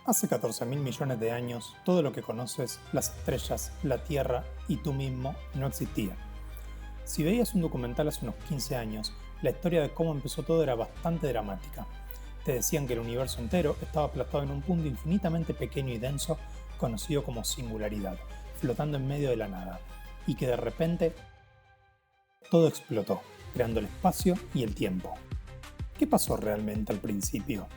Hace 14.000 millones de años, todo lo que conoces, las estrellas, la Tierra y tú mismo, no existían. Si veías un documental hace unos 15 años, la historia de cómo empezó todo era bastante dramática. Te decían que el universo entero estaba aplastado en un punto infinitamente pequeño y denso, conocido como singularidad, flotando en medio de la nada, y que de repente todo explotó, creando el espacio y el tiempo. ¿Qué pasó realmente al principio?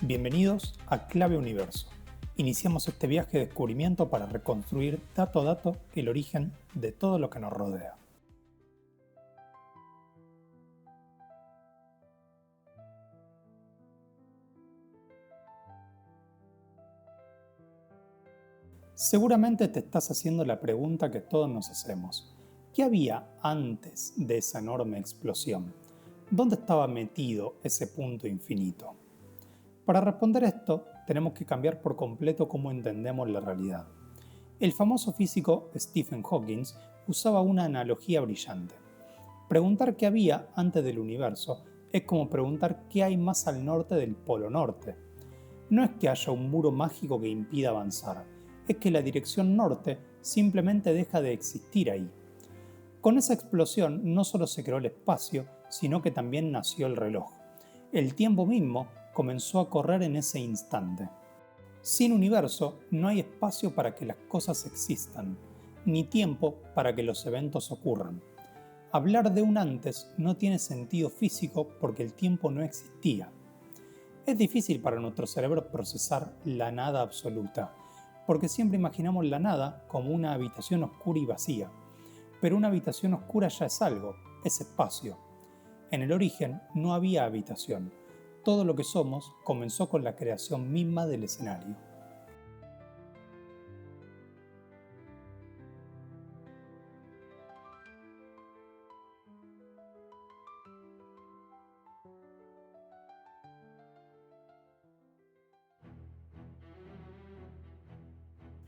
Bienvenidos a Clave Universo. Iniciamos este viaje de descubrimiento para reconstruir dato a dato el origen de todo lo que nos rodea. Seguramente te estás haciendo la pregunta que todos nos hacemos. ¿Qué había antes de esa enorme explosión? ¿Dónde estaba metido ese punto infinito? Para responder esto, tenemos que cambiar por completo cómo entendemos la realidad. El famoso físico Stephen Hawking usaba una analogía brillante. Preguntar qué había antes del universo es como preguntar qué hay más al norte del Polo Norte. No es que haya un muro mágico que impida avanzar, es que la dirección norte simplemente deja de existir ahí. Con esa explosión no solo se creó el espacio, sino que también nació el reloj. El tiempo mismo comenzó a correr en ese instante. Sin universo no hay espacio para que las cosas existan, ni tiempo para que los eventos ocurran. Hablar de un antes no tiene sentido físico porque el tiempo no existía. Es difícil para nuestro cerebro procesar la nada absoluta, porque siempre imaginamos la nada como una habitación oscura y vacía. Pero una habitación oscura ya es algo, es espacio. En el origen no había habitación. Todo lo que somos comenzó con la creación misma del escenario.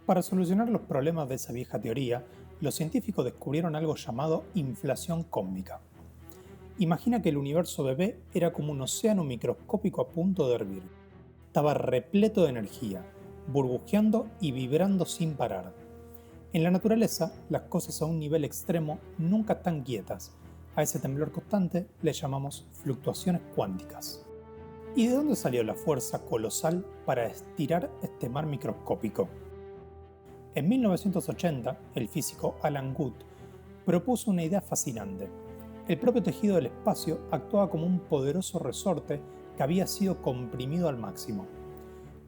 Para solucionar los problemas de esa vieja teoría, los científicos descubrieron algo llamado inflación cósmica. Imagina que el universo bebé era como un océano microscópico a punto de hervir. Estaba repleto de energía, burbujeando y vibrando sin parar. En la naturaleza, las cosas a un nivel extremo nunca están quietas. A ese temblor constante le llamamos fluctuaciones cuánticas. ¿Y de dónde salió la fuerza colosal para estirar este mar microscópico? En 1980, el físico Alan Guth propuso una idea fascinante. El propio tejido del espacio actuaba como un poderoso resorte que había sido comprimido al máximo.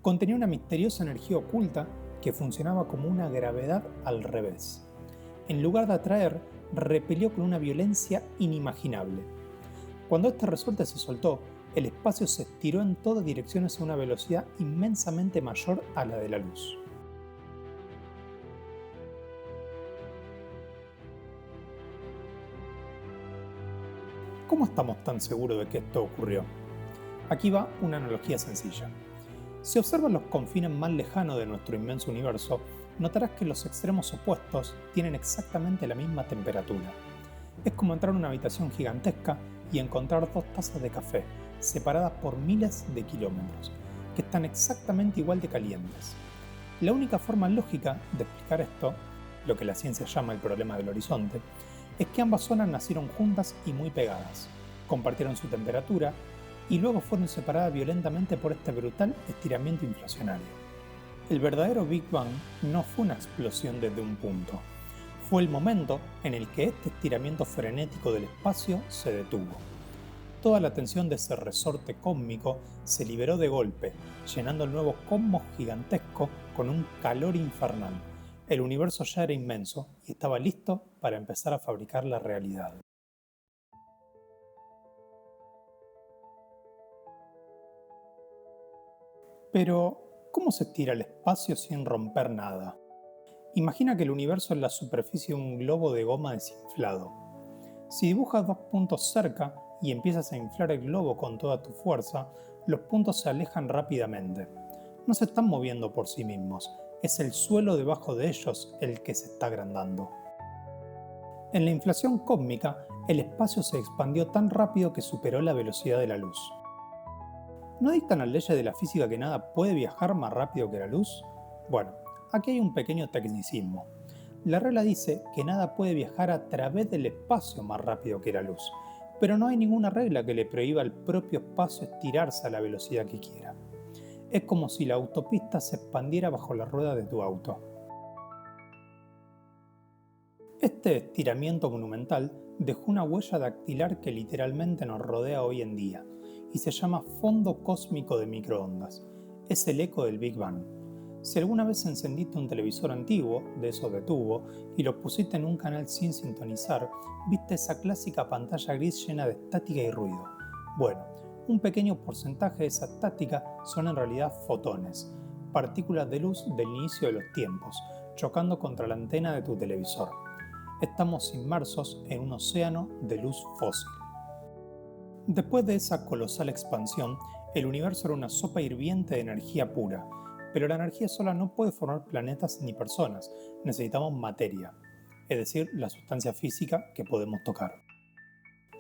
Contenía una misteriosa energía oculta que funcionaba como una gravedad al revés. En lugar de atraer, repelió con una violencia inimaginable. Cuando este resorte se soltó, el espacio se estiró en todas direcciones a una velocidad inmensamente mayor a la de la luz. ¿Cómo estamos tan seguros de que esto ocurrió? Aquí va una analogía sencilla. Si observas los confines más lejanos de nuestro inmenso universo, notarás que los extremos opuestos tienen exactamente la misma temperatura. Es como entrar a una habitación gigantesca y encontrar dos tazas de café, separadas por miles de kilómetros, que están exactamente igual de calientes. La única forma lógica de explicar esto, lo que la ciencia llama el problema del horizonte, es que ambas zonas nacieron juntas y muy pegadas, compartieron su temperatura y luego fueron separadas violentamente por este brutal estiramiento inflacionario. El verdadero Big Bang no fue una explosión desde un punto, fue el momento en el que este estiramiento frenético del espacio se detuvo. Toda la tensión de ese resorte cósmico se liberó de golpe, llenando el nuevo cosmos gigantesco con un calor infernal. El universo ya era inmenso y estaba listo para empezar a fabricar la realidad. Pero, ¿cómo se estira el espacio sin romper nada? Imagina que el universo es la superficie de un globo de goma desinflado. Si dibujas dos puntos cerca y empiezas a inflar el globo con toda tu fuerza, los puntos se alejan rápidamente. No se están moviendo por sí mismos, es el suelo debajo de ellos el que se está agrandando. En la inflación cósmica, el espacio se expandió tan rápido que superó la velocidad de la luz. ¿No dictan las leyes de la física que nada puede viajar más rápido que la luz? Bueno, aquí hay un pequeño tecnicismo. La regla dice que nada puede viajar a través del espacio más rápido que la luz, pero no hay ninguna regla que le prohíba al propio espacio estirarse a la velocidad que quiera. Es como si la autopista se expandiera bajo la rueda de tu auto. Este estiramiento monumental dejó una huella dactilar que literalmente nos rodea hoy en día y se llama fondo cósmico de microondas. Es el eco del Big Bang. Si alguna vez encendiste un televisor antiguo, de esos de tubo, y lo pusiste en un canal sin sintonizar, viste esa clásica pantalla gris llena de estática y ruido. Bueno, un pequeño porcentaje de esa estática son en realidad fotones, partículas de luz del inicio de los tiempos, chocando contra la antena de tu televisor. Estamos inmersos en un océano de luz fósil. Después de esa colosal expansión, el universo era una sopa hirviente de energía pura, pero la energía sola no puede formar planetas ni personas, necesitamos materia, es decir, la sustancia física que podemos tocar.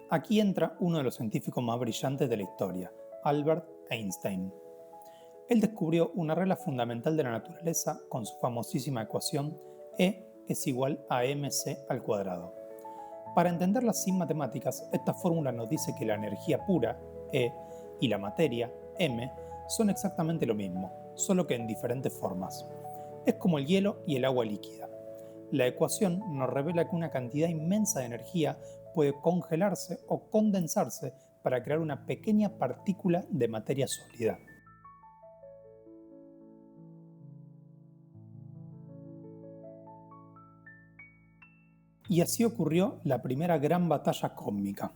Aquí entra uno de los científicos más brillantes de la historia, Albert Einstein. Él descubrió una regla fundamental de la naturaleza con su famosísima ecuación E es igual a mc al cuadrado. Para entenderla sin matemáticas, esta fórmula nos dice que la energía pura, E, y la materia, m, son exactamente lo mismo, solo que en diferentes formas. Es como el hielo y el agua líquida. La ecuación nos revela que una cantidad inmensa de energía puede congelarse o condensarse para crear una pequeña partícula de materia sólida. Y así ocurrió la primera gran batalla cósmica.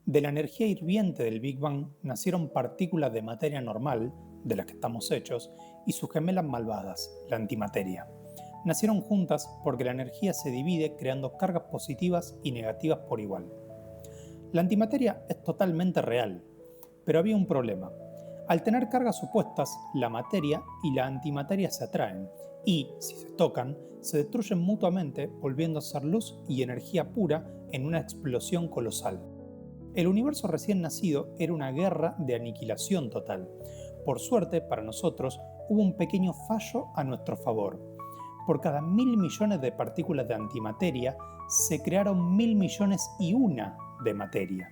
De la energía hirviente del Big Bang nacieron partículas de materia normal, de las que estamos hechos, y sus gemelas malvadas, la antimateria. Nacieron juntas porque la energía se divide creando cargas positivas y negativas por igual. La antimateria es totalmente real, pero había un problema. Al tener cargas opuestas, la materia y la antimateria se atraen y, si se tocan, se destruyen mutuamente, volviendo a ser luz y energía pura en una explosión colosal. El universo recién nacido era una guerra de aniquilación total. Por suerte, para nosotros, hubo un pequeño fallo a nuestro favor. Por cada 1.000 millones de partículas de antimateria, se crearon 1.000 millones y una de materia.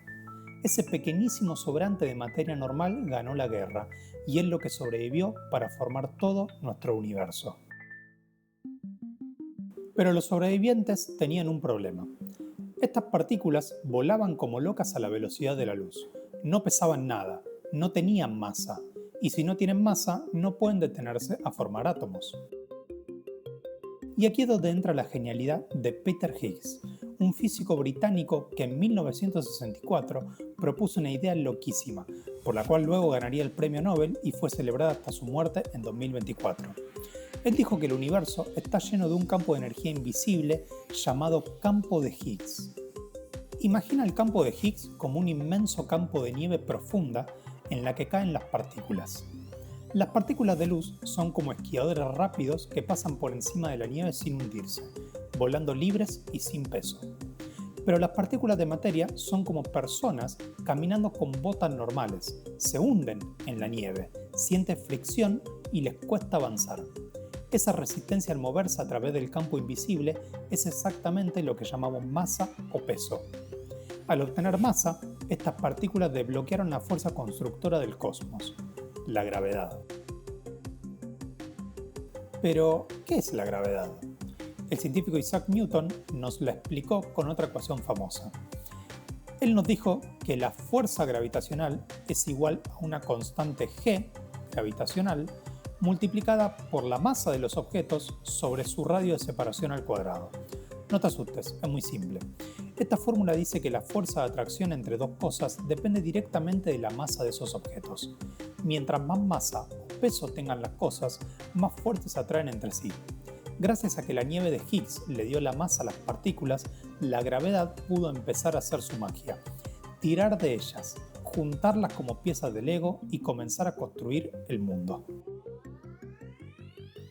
Ese pequeñísimo sobrante de materia normal ganó la guerra y es lo que sobrevivió para formar todo nuestro universo. Pero los sobrevivientes tenían un problema. Estas partículas volaban como locas a la velocidad de la luz. No pesaban nada, no tenían masa, y si no tienen masa, no pueden detenerse a formar átomos. Y aquí es donde entra la genialidad de Peter Higgs, un físico británico que en 1964 propuso una idea loquísima, por la cual luego ganaría el premio Nobel y fue celebrada hasta su muerte en 2024. Él dijo que el universo está lleno de un campo de energía invisible llamado campo de Higgs. Imagina el campo de Higgs como un inmenso campo de nieve profunda en la que caen las partículas. Las partículas de luz son como esquiadores rápidos que pasan por encima de la nieve sin hundirse, volando libres y sin peso. Pero las partículas de materia son como personas caminando con botas normales, se hunden en la nieve, sienten fricción y les cuesta avanzar. Esa resistencia al moverse a través del campo invisible es exactamente lo que llamamos masa o peso. Al obtener masa, estas partículas desbloquearon la fuerza constructora del cosmos, la gravedad. Pero, ¿qué es la gravedad? El científico Isaac Newton nos la explicó con otra ecuación famosa. Él nos dijo que la fuerza gravitacional es igual a una constante g gravitacional multiplicada por la masa de los objetos sobre su radio de separación al cuadrado. No te asustes, es muy simple. Esta fórmula dice que la fuerza de atracción entre dos cosas depende directamente de la masa de esos objetos. Mientras más masa o peso tengan las cosas, más fuertes se atraen entre sí. Gracias a que la nieve de Higgs le dio la masa a las partículas, la gravedad pudo empezar a hacer su magia. Tirar de ellas, juntarlas como piezas de Lego y comenzar a construir el mundo.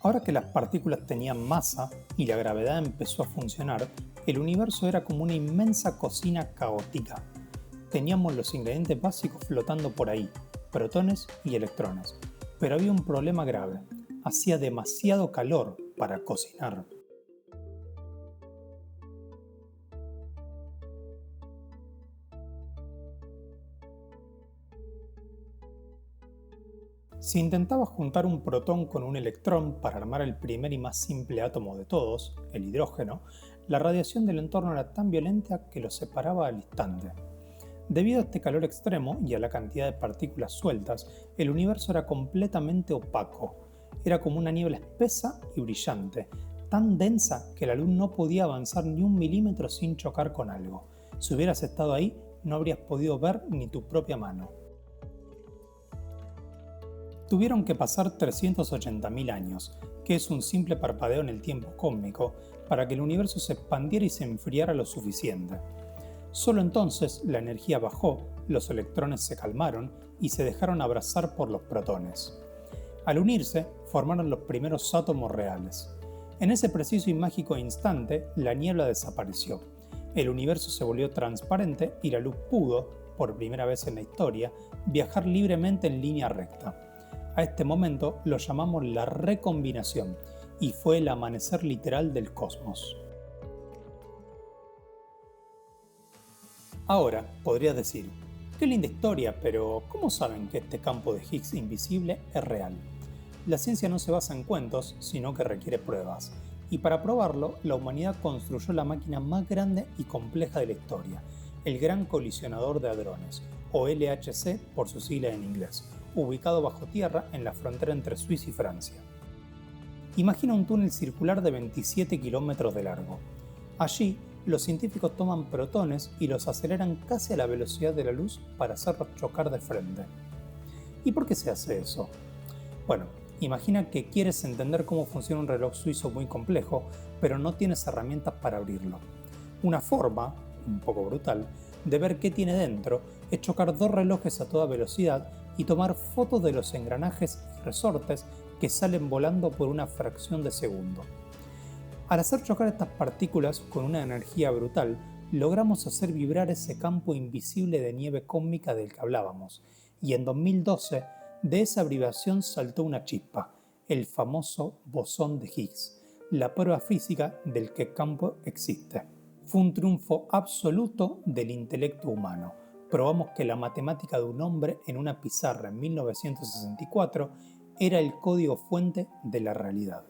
Ahora que las partículas tenían masa y la gravedad empezó a funcionar, el universo era como una inmensa cocina caótica. Teníamos los ingredientes básicos flotando por ahí, protones y electrones. Pero había un problema grave: hacía demasiado calor para cocinar. Si intentaba juntar un protón con un electrón para armar el primer y más simple átomo de todos, el hidrógeno, la radiación del entorno era tan violenta que los separaba al instante. Debido a este calor extremo y a la cantidad de partículas sueltas, el universo era completamente opaco. Era como una niebla espesa y brillante, tan densa que la luz no podía avanzar ni un milímetro sin chocar con algo. Si hubieras estado ahí, no habrías podido ver ni tu propia mano. Tuvieron que pasar 380.000 años, que es un simple parpadeo en el tiempo cósmico, para que el universo se expandiera y se enfriara lo suficiente. Solo entonces la energía bajó, los electrones se calmaron y se dejaron abrazar por los protones. Al unirse, formaron los primeros átomos reales. En ese preciso y mágico instante, la niebla desapareció. El universo se volvió transparente y la luz pudo, por primera vez en la historia, viajar libremente en línea recta. A este momento lo llamamos la recombinación y fue el amanecer literal del cosmos. Ahora, podrías decir, qué linda historia, pero ¿cómo saben que este campo de Higgs invisible es real? La ciencia no se basa en cuentos, sino que requiere pruebas. Y para probarlo, la humanidad construyó la máquina más grande y compleja de la historia, el Gran Colisionador de Hadrones, o LHC por su sigla en inglés, ubicado bajo tierra en la frontera entre Suiza y Francia. Imagina un túnel circular de 27 kilómetros de largo. Allí, los científicos toman protones y los aceleran casi a la velocidad de la luz para hacerlos chocar de frente. ¿Y por qué se hace eso? Bueno, imagina que quieres entender cómo funciona un reloj suizo muy complejo, pero no tienes herramientas para abrirlo. Una forma, un poco brutal, de ver qué tiene dentro es chocar dos relojes a toda velocidad y tomar fotos de los engranajes y resortes que salen volando por una fracción de segundo. Al hacer chocar estas partículas con una energía brutal, logramos hacer vibrar ese campo invisible de nieve cósmica del que hablábamos, y en 2012 de esa vibración saltó una chispa, el famoso bosón de Higgs, la prueba física del que el campo existe. Fue un triunfo absoluto del intelecto humano. Probamos que la matemática de un hombre en una pizarra en 1964 era el código fuente de la realidad.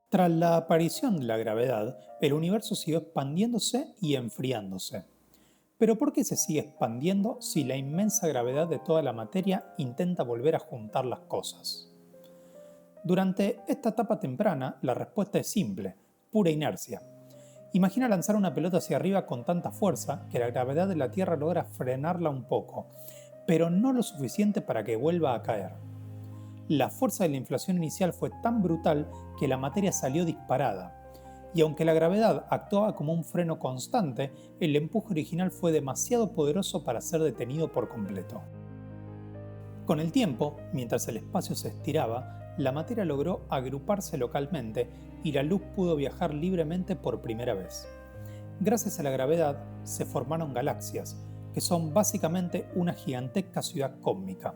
Tras la aparición de la gravedad, el universo siguió expandiéndose y enfriándose. Pero ¿por qué se sigue expandiendo si la inmensa gravedad de toda la materia intenta volver a juntar las cosas? Durante esta etapa temprana, la respuesta es simple: pura inercia. Imagina lanzar una pelota hacia arriba con tanta fuerza que la gravedad de la Tierra logra frenarla un poco, pero no lo suficiente para que vuelva a caer. La fuerza de la inflación inicial fue tan brutal que la materia salió disparada. Y aunque la gravedad actuaba como un freno constante, el empuje original fue demasiado poderoso para ser detenido por completo. Con el tiempo, mientras el espacio se estiraba, la materia logró agruparse localmente y la luz pudo viajar libremente por primera vez. Gracias a la gravedad se formaron galaxias, que son básicamente una gigantesca ciudad cósmica.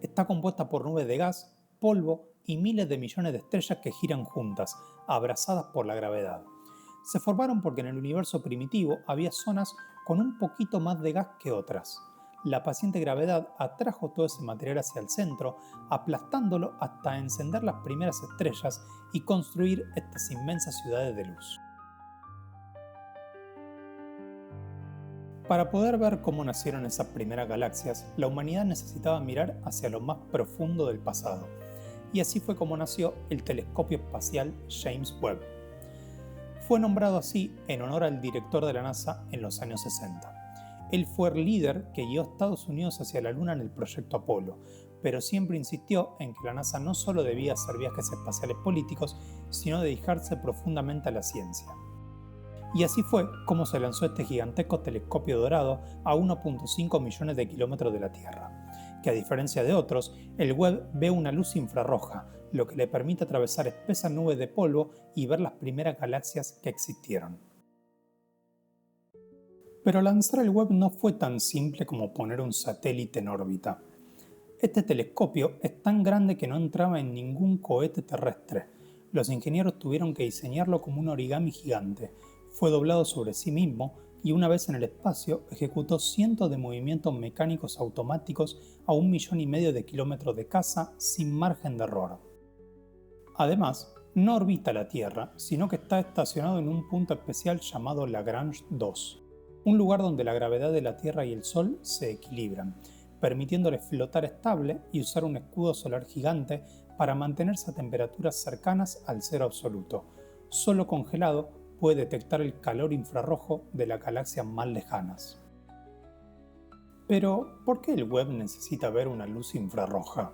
Está compuesta por nubes de gas, polvo y miles de millones de estrellas que giran juntas, abrazadas por la gravedad. Se formaron porque en el universo primitivo había zonas con un poquito más de gas que otras. La paciente gravedad atrajo todo ese material hacia el centro, aplastándolo hasta encender las primeras estrellas y construir estas inmensas ciudades de luz. Para poder ver cómo nacieron esas primeras galaxias, la humanidad necesitaba mirar hacia lo más profundo del pasado. Y así fue como nació el telescopio espacial James Webb. Fue nombrado así en honor al director de la NASA en los años 60. Él fue el líder que guió a Estados Unidos hacia la Luna en el proyecto Apolo, pero siempre insistió en que la NASA no solo debía hacer viajes espaciales políticos, sino dedicarse profundamente a la ciencia. Y así fue como se lanzó este gigantesco telescopio dorado a 1.5 millones de kilómetros de la Tierra, que a diferencia de otros, el Webb ve una luz infrarroja, lo que le permite atravesar espesas nubes de polvo y ver las primeras galaxias que existieron. Pero lanzar el Webb no fue tan simple como poner un satélite en órbita. Este telescopio es tan grande que no entraba en ningún cohete terrestre. Los ingenieros tuvieron que diseñarlo como un origami gigante. Fue doblado sobre sí mismo y una vez en el espacio ejecutó cientos de movimientos mecánicos automáticos a 1,5 millones de kilómetros de casa sin margen de error. Además, no orbita la Tierra, sino que está estacionado en un punto especial llamado Lagrange 2, un lugar donde la gravedad de la Tierra y el Sol se equilibran, permitiéndole flotar estable y usar un escudo solar gigante para mantenerse a temperaturas cercanas al cero absoluto. Solo congelado puede detectar el calor infrarrojo de las galaxias más lejanas. Pero, ¿por qué el Webb necesita ver una luz infrarroja?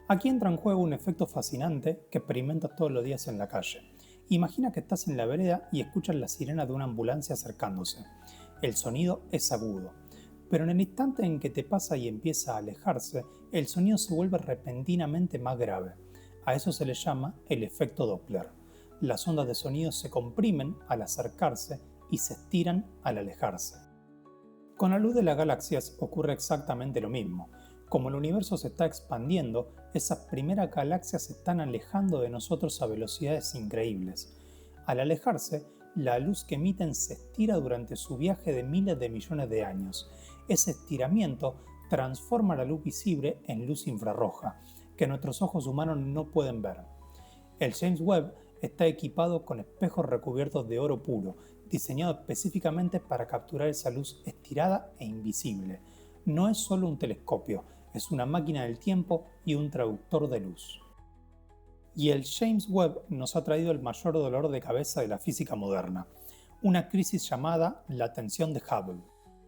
Aquí entra en juego un efecto fascinante que experimentas todos los días en la calle. Imagina que estás en la vereda y escuchas la sirena de una ambulancia acercándose. El sonido es agudo, pero en el instante en que te pasa y empieza a alejarse, el sonido se vuelve repentinamente más grave. A eso se le llama el efecto Doppler. Las ondas de sonido se comprimen al acercarse y se estiran al alejarse. Con la luz de las galaxias ocurre exactamente lo mismo. Como el universo se está expandiendo, esas primeras galaxias se están alejando de nosotros a velocidades increíbles. Al alejarse, la luz que emiten se estira durante su viaje de miles de millones de años. Ese estiramiento transforma la luz visible en luz infrarroja, que nuestros ojos humanos no pueden ver. El James Webb está equipado con espejos recubiertos de oro puro, diseñados específicamente para capturar esa luz estirada e invisible. No es solo un telescopio, es una máquina del tiempo y un traductor de luz. Y el James Webb nos ha traído el mayor dolor de cabeza de la física moderna, una crisis llamada la tensión de Hubble.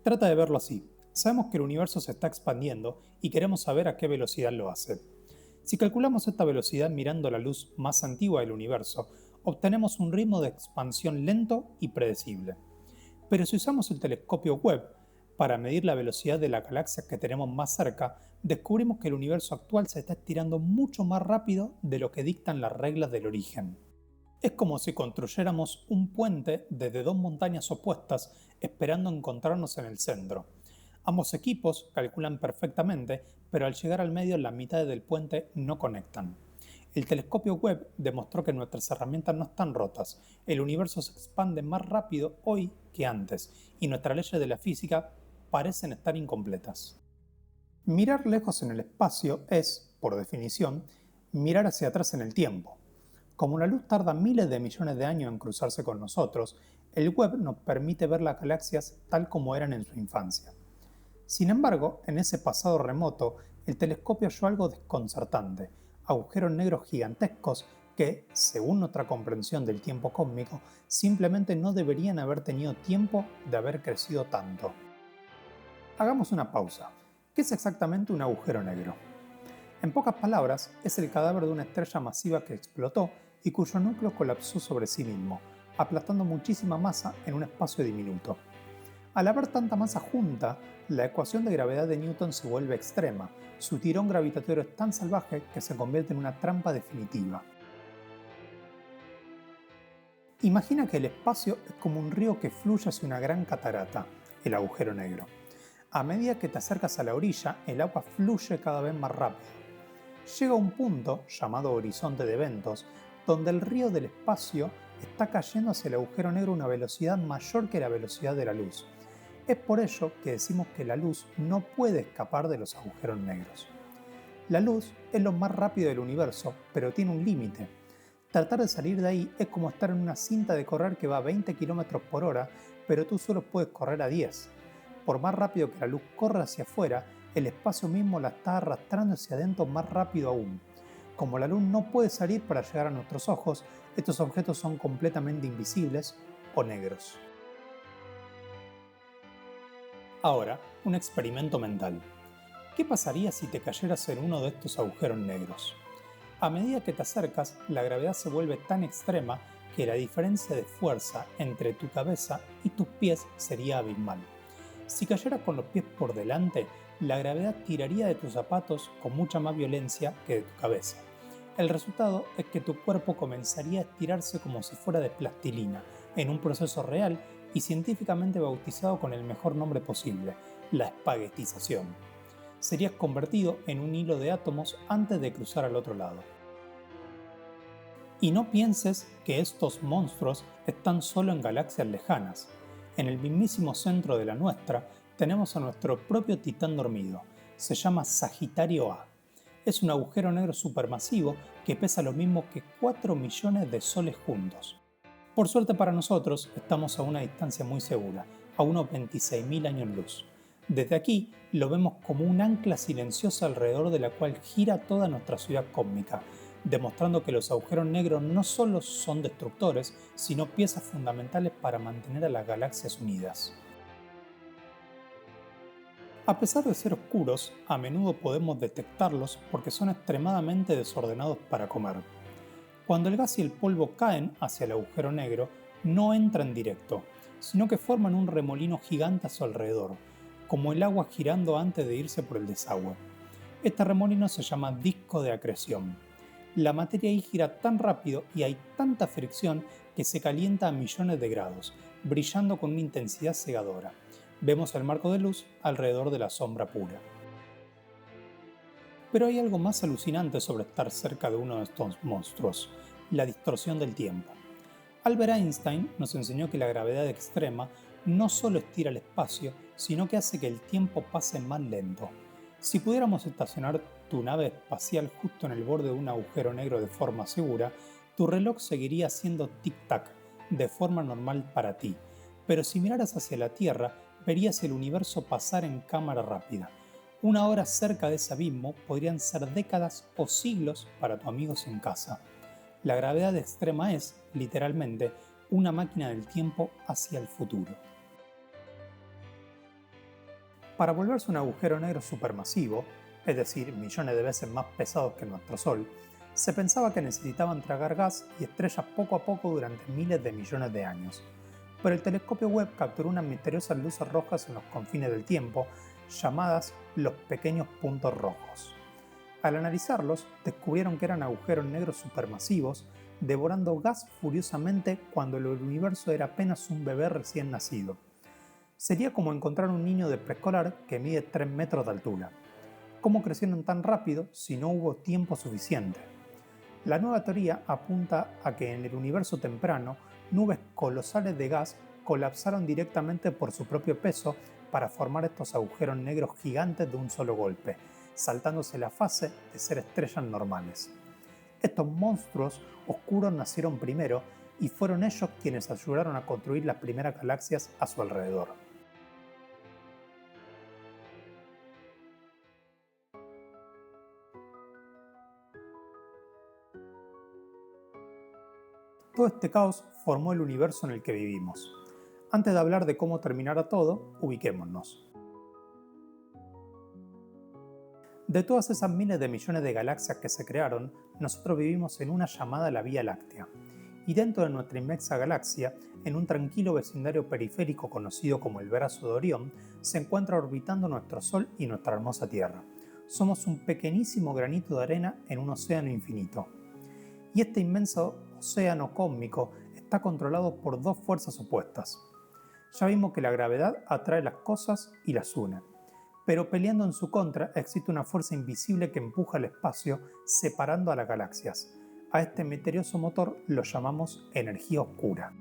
Trata de verlo así. Sabemos que el universo se está expandiendo y queremos saber a qué velocidad lo hace. Si calculamos esta velocidad mirando la luz más antigua del universo, obtenemos un ritmo de expansión lento y predecible. Pero si usamos el telescopio Webb para medir la velocidad de las galaxias que tenemos más cerca, descubrimos que el universo actual se está estirando mucho más rápido de lo que dictan las reglas del origen. Es como si construyéramos un puente desde dos montañas opuestas esperando encontrarnos en el centro. Ambos equipos calculan perfectamente, pero al llegar al medio las mitades del puente no conectan. El telescopio Webb demostró que nuestras herramientas no están rotas, el universo se expande más rápido hoy que antes, y nuestras leyes de la física parecen estar incompletas. Mirar lejos en el espacio es, por definición, mirar hacia atrás en el tiempo. Como la luz tarda miles de millones de años en cruzarse con nosotros, el Webb nos permite ver las galaxias tal como eran en su infancia. Sin embargo, en ese pasado remoto, el telescopio halló algo desconcertante: agujeros negros gigantescos que, según nuestra comprensión del tiempo cósmico, simplemente no deberían haber tenido tiempo de haber crecido tanto. Hagamos una pausa. ¿Qué es exactamente un agujero negro? En pocas palabras, es el cadáver de una estrella masiva que explotó y cuyo núcleo colapsó sobre sí mismo, aplastando muchísima masa en un espacio diminuto. Al haber tanta masa junta, la ecuación de gravedad de Newton se vuelve extrema. Su tirón gravitatorio es tan salvaje que se convierte en una trampa definitiva. Imagina que el espacio es como un río que fluye hacia una gran catarata, el agujero negro. A medida que te acercas a la orilla, el agua fluye cada vez más rápido. Llega a un punto, llamado horizonte de eventos, donde el río del espacio está cayendo hacia el agujero negro a una velocidad mayor que la velocidad de la luz. Es por ello que decimos que la luz no puede escapar de los agujeros negros. La luz es lo más rápido del universo, pero tiene un límite. Tratar de salir de ahí es como estar en una cinta de correr que va a 20 km por hora, pero tú solo puedes correr a 10. Por más rápido que la luz corra hacia afuera, el espacio mismo la está arrastrando hacia adentro más rápido aún. Como la luz no puede salir para llegar a nuestros ojos, estos objetos son completamente invisibles o negros. Ahora, un experimento mental. ¿Qué pasaría si te cayeras en uno de estos agujeros negros? A medida que te acercas, la gravedad se vuelve tan extrema que la diferencia de fuerza entre tu cabeza y tus pies sería abismal. Si cayeras con los pies por delante, la gravedad tiraría de tus zapatos con mucha más violencia que de tu cabeza. El resultado es que tu cuerpo comenzaría a estirarse como si fuera de plastilina, en un proceso real y científicamente bautizado con el mejor nombre posible, la espaguetización. Serías convertido en un hilo de átomos antes de cruzar al otro lado. Y no pienses que estos monstruos están solo en galaxias lejanas. En el mismísimo centro de la nuestra tenemos a nuestro propio titán dormido. Se llama Sagitario A. Es un agujero negro supermasivo que pesa lo mismo que 4 millones de soles juntos. Por suerte para nosotros, estamos a una distancia muy segura, a unos 26.000 años luz. Desde aquí lo vemos como un ancla silenciosa alrededor de la cual gira toda nuestra ciudad cósmica, demostrando que los agujeros negros no solo son destructores, sino piezas fundamentales para mantener a las galaxias unidas. A pesar de ser oscuros, a menudo podemos detectarlos porque son extremadamente desordenados para comer. Cuando el gas y el polvo caen hacia el agujero negro, no entran directo, sino que forman un remolino gigante a su alrededor, como el agua girando antes de irse por el desagüe. Este remolino se llama disco de acreción. La materia ahí gira tan rápido y hay tanta fricción que se calienta a millones de grados, brillando con una intensidad cegadora. Vemos el marco de luz alrededor de la sombra pura. Pero hay algo más alucinante sobre estar cerca de uno de estos monstruos, la distorsión del tiempo. Albert Einstein nos enseñó que la gravedad extrema no solo estira el espacio, sino que hace que el tiempo pase más lento. Si pudiéramos estacionar tu nave espacial justo en el borde de un agujero negro de forma segura, tu reloj seguiría haciendo tic-tac, de forma normal para ti. Pero si miraras hacia la Tierra, verías el universo pasar en cámara rápida. Una hora cerca de ese abismo podrían ser décadas o siglos para tus amigos en casa. La gravedad extrema es, literalmente, una máquina del tiempo hacia el futuro. Para volverse un agujero negro supermasivo, es decir, millones de veces más pesados que nuestro Sol, se pensaba que necesitaban tragar gas y estrellas poco a poco durante miles de millones de años. Pero el telescopio Webb capturó unas misteriosas luces rojas en los confines del tiempo, llamadas los pequeños puntos rojos. Al analizarlos, descubrieron que eran agujeros negros supermasivos, devorando gas furiosamente cuando el universo era apenas un bebé recién nacido. Sería como encontrar un niño de preescolar que mide 3 metros de altura. ¿Cómo crecieron tan rápido si no hubo tiempo suficiente? La nueva teoría apunta a que en el universo temprano, nubes colosales de gas colapsaron directamente por su propio peso para formar estos agujeros negros gigantes de un solo golpe, saltándose la fase de ser estrellas normales. Estos monstruos oscuros nacieron primero y fueron ellos quienes ayudaron a construir las primeras galaxias a su alrededor. Todo este caos formó el universo en el que vivimos. Antes de hablar de cómo terminará todo, ubiquémonos. De todas esas miles de millones de galaxias que se crearon, nosotros vivimos en una llamada la Vía Láctea. Y dentro de nuestra inmensa galaxia, en un tranquilo vecindario periférico conocido como el Brazo de Orión, se encuentra orbitando nuestro Sol y nuestra hermosa Tierra. Somos un pequeñísimo granito de arena en un océano infinito. Y este inmenso océano cósmico está controlado por dos fuerzas opuestas. Ya vimos que la gravedad atrae las cosas y las une. Pero peleando en su contra existe una fuerza invisible que empuja el espacio separando a las galaxias. A este misterioso motor lo llamamos energía oscura.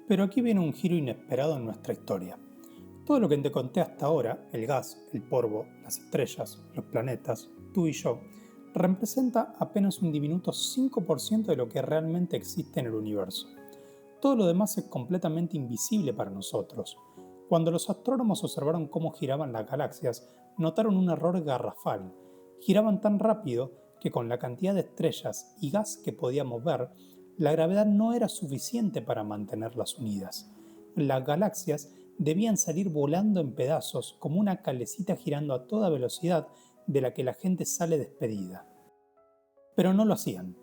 Pero aquí viene un giro inesperado en nuestra historia. Todo lo que te conté hasta ahora, el gas, el polvo, las estrellas, los planetas, tú y yo, representa apenas un diminuto 5% de lo que realmente existe en el universo. Todo lo demás es completamente invisible para nosotros. Cuando los astrónomos observaron cómo giraban las galaxias, notaron un error garrafal. Giraban tan rápido que con la cantidad de estrellas y gas que podíamos ver, la gravedad no era suficiente para mantenerlas unidas. Las galaxias debían salir volando en pedazos como una calecita girando a toda velocidad de la que la gente sale despedida. Pero no lo hacían.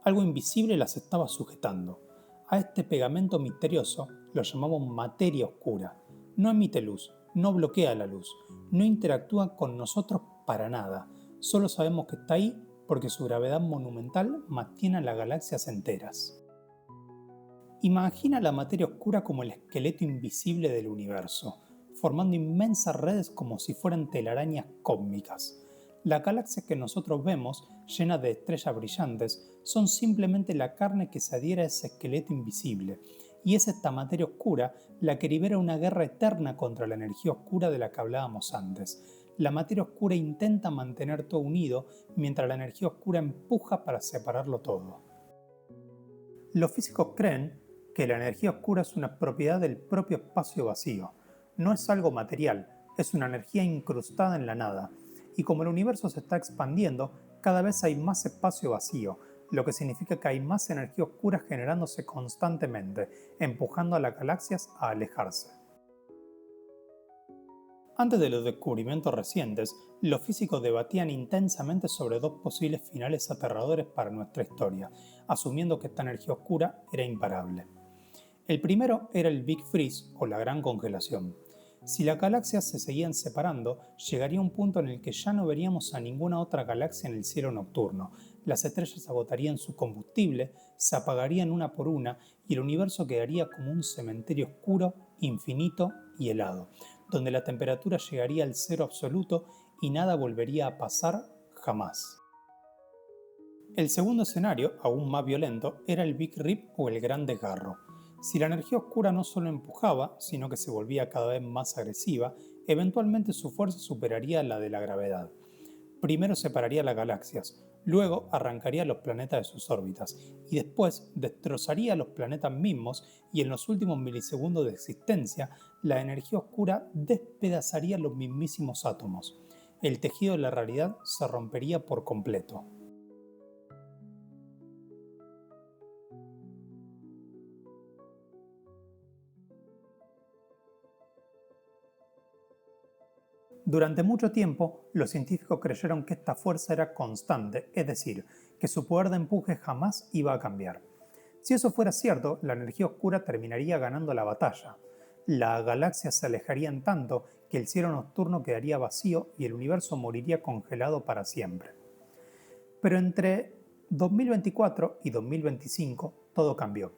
Algo invisible las estaba sujetando. A este pegamento misterioso lo llamamos materia oscura. No emite luz, no bloquea la luz, no interactúa con nosotros para nada. Solo sabemos que está ahí porque su gravedad monumental mantiene a las galaxias enteras. Imagina la materia oscura como el esqueleto invisible del universo, formando inmensas redes como si fueran telarañas cósmicas. Las galaxias que nosotros vemos, llenas de estrellas brillantes, son simplemente la carne que se adhiere a ese esqueleto invisible, y es esta materia oscura la que libera una guerra eterna contra la energía oscura de la que hablábamos antes. La materia oscura intenta mantener todo unido, mientras la energía oscura empuja para separarlo todo. Los físicos creen que la energía oscura es una propiedad del propio espacio vacío. No es algo material, es una energía incrustada en la nada. Y como el universo se está expandiendo, cada vez hay más espacio vacío, lo que significa que hay más energía oscura generándose constantemente, empujando a las galaxias a alejarse. Antes de los descubrimientos recientes, los físicos debatían intensamente sobre dos posibles finales aterradores para nuestra historia, asumiendo que esta energía oscura era imparable. El primero era el Big Freeze o la Gran Congelación. Si las galaxias se seguían separando, llegaría un punto en el que ya no veríamos a ninguna otra galaxia en el cielo nocturno, las estrellas agotarían su combustible, se apagarían una por una y el universo quedaría como un cementerio oscuro, infinito y helado, donde la temperatura llegaría al cero absoluto y nada volvería a pasar jamás. El segundo escenario, aún más violento, era el Big Rip o el Gran Desgarro. Si la energía oscura no solo empujaba, sino que se volvía cada vez más agresiva, eventualmente su fuerza superaría la de la gravedad. Primero separaría las galaxias, luego arrancaría los planetas de sus órbitas y después destrozaría los planetas mismos y en los últimos milisegundos de existencia, la energía oscura despedazaría los mismísimos átomos. El tejido de la realidad se rompería por completo. Durante mucho tiempo, los científicos creyeron que esta fuerza era constante, es decir, que su poder de empuje jamás iba a cambiar. Si eso fuera cierto, la energía oscura terminaría ganando la batalla. Las galaxias se alejarían tanto que el cielo nocturno quedaría vacío y el universo moriría congelado para siempre. Pero entre 2024 y 2025 todo cambió.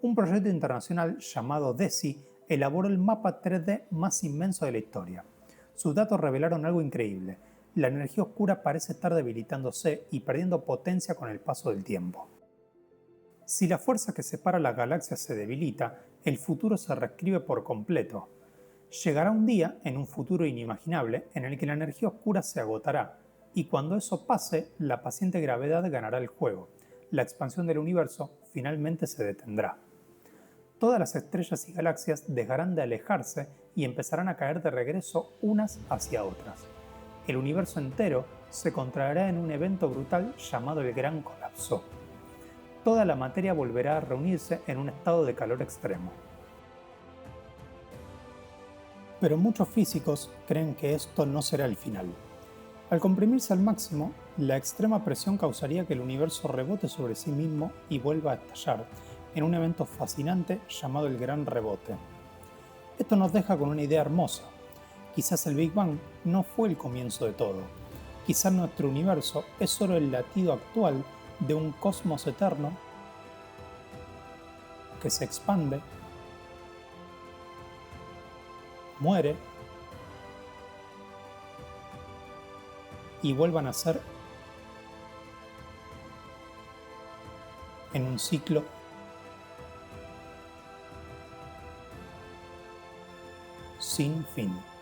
Un proyecto internacional llamado DESI elaboró el mapa 3D más inmenso de la historia. Sus datos revelaron algo increíble. La energía oscura parece estar debilitándose y perdiendo potencia con el paso del tiempo. Si la fuerza que separa las galaxias se debilita, el futuro se reescribe por completo. Llegará un día, en un futuro inimaginable, en el que la energía oscura se agotará, y cuando eso pase, la paciente gravedad ganará el juego. La expansión del universo finalmente se detendrá. Todas las estrellas y galaxias dejarán de alejarse y empezarán a caer de regreso unas hacia otras. El universo entero se contraerá en un evento brutal llamado el Gran Colapso. Toda la materia volverá a reunirse en un estado de calor extremo. Pero muchos físicos creen que esto no será el final. Al comprimirse al máximo, la extrema presión causaría que el universo rebote sobre sí mismo y vuelva a estallar, en un evento fascinante llamado el Gran Rebote. Esto nos deja con una idea hermosa. Quizás el Big Bang no fue el comienzo de todo. Quizás nuestro universo es solo el latido actual de un cosmos eterno que se expande, muere y vuelve a nacer en un ciclo sin fin.